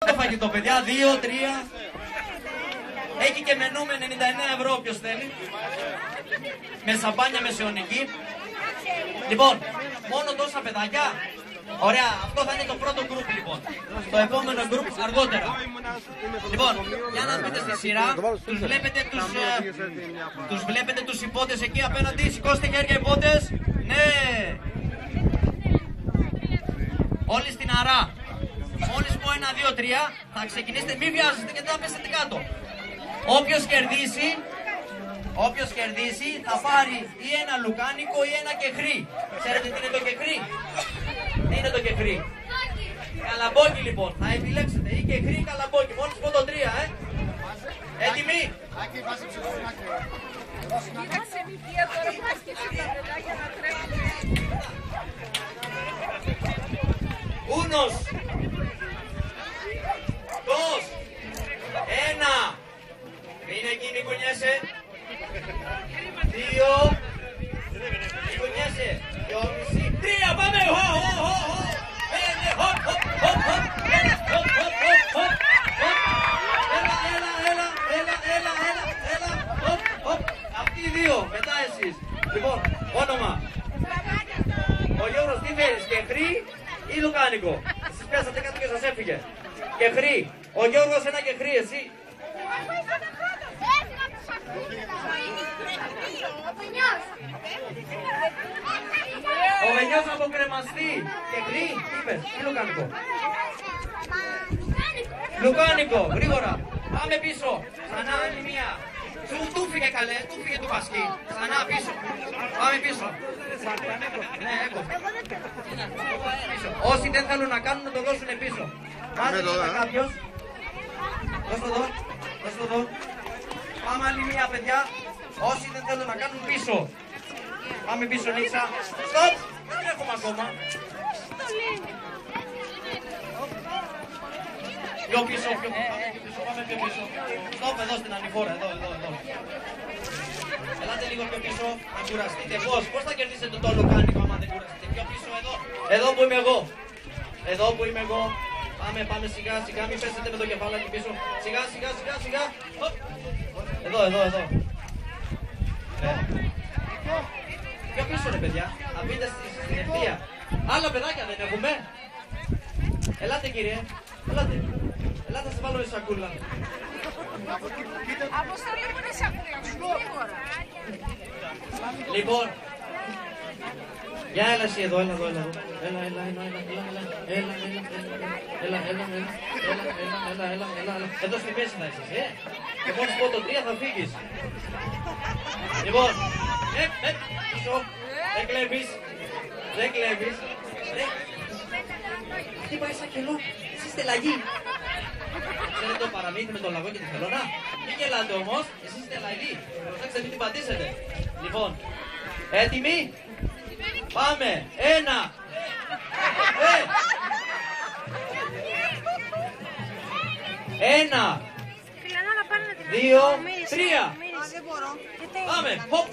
Το φαγητό, παιδιά, 2-3. Έχει και μενού με 99 ευρώ όποιος θέλει. Με σαμπάνια μεσαιωνική. Λοιπόν, μόνο τόσα παιδάκια. Ωραία, αυτό θα είναι το πρώτο γκρουπ λοιπόν. Το επόμενο γκρουπ αργότερα. Λοιπόν, για να δείτε στη σειρά, τους βλέπετε τους υπότες εκεί απέναντι. Σηκώστε χέρια υπότες. Ναι. Όλοι στην αρά. Μόλις πω 1, 2, 3 θα ξεκινήσετε, μην βιάζεστε και δεν θα πέσετε κάτω. Όποιος κερδίσει θα πάρει ή ένα λουκάνικο ή ένα κεχρί. Ξέρετε τι είναι το κεχρί? Τι είναι το κεχρί? Καλαμπόκι λοιπόν, θα επιλέξετε ή κεχρί ή καλαμπόκι. Μόλις πω το 3, Έτοιμοι? Unos, dos, ένα. Είναι εκεί, μην κουνιέσαι. 2, μην κουνιέσαι. 2,5, 3, πάμε. Έλα. Αυτοί οι δύο, μετά εσείς. Λοιπόν, όνομα. Ο Γιώργος τι θέλεις, κεχρί ή λουκάνικο? Εσείς πέσατε κάτω και σας έφυγε. Κεχρί. Ο Γιώργος ένα κεχρί, εσύ. Ο Βενιός από κρεμαστή. Κεχρί, τι είπες, ή λουκάνικο? Λουκάνικο, γρήγορα. Πάμε πίσω. Ξανά άλλη μία. Του φύγε καλέ, του φύγε του πασκί. Ξανά πίσω. Πάμε πίσω. Ναι, όσοι δεν θέλουν να κάνουν να το δώσουν πίσω. Μάζε κάποιος. Δώσ' το εδώ. Πάμε άλλη μία παιδιά. Όσοι δεν θέλουν να κάνουν πίσω. Πάμε πίσω Νίξα. Στοπ. Δεν έχουμε ακόμα. Πιο πίσω. Πάμε πιο πίσω. Στοπ εδώ στην ανηφόρα. Εδώ. Ελάτε λίγο πιο πίσω. Να κουραστείτε. Πώς θα κερδίσετε το λουκάνικο άμα δεν κουραστείτε? Πιο πίσω εδώ. Εδώ που είμαι εγώ. Πάμε σιγά, μην πέσετε με το κεφάλαιο εκεί πίσω. Σιγά. Εδώ. Πιο πίσω ρε παιδιά, να μπείτε στην ευθεία. Άλλα παιδάκια δεν έχουμε? Ελάτε κύριε, ελάτε να σε βάλω με σακούλα. Αποστολή μου είναι σακούλα σου, γρήγορα. Λοιπόν, για έλα εσύ εδώ, έλα. Εδώ στη μέση θα είσαι, Και μόλις πω το 3 θα φύγεις. Λοιπόν, πίσω, δεν κλέβεις. Τι πάει σαν κελό, εσείς είστε λαγοί. Ξέρετε το παραμύθι με τον λαγό και τη χελώνα? Μην γελάτε όμως, εσείς είστε λαγοί. Προσέξτε μην την πατήσετε. Λοιπόν, έτοιμοι? Πάμε, 1. 1, 2, 3. Πάμε, hop.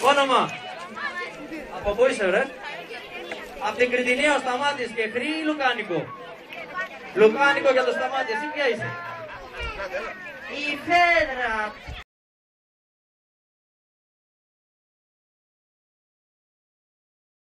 Όνομα. Από πού είσαι ρε? Από την Κρητινία ο Σταμάτης. Κεχρί ή λουκάνικο? Λουκάνικο για το Σταμάτη. Εσύ ποια είσαι? Η Φέδρα.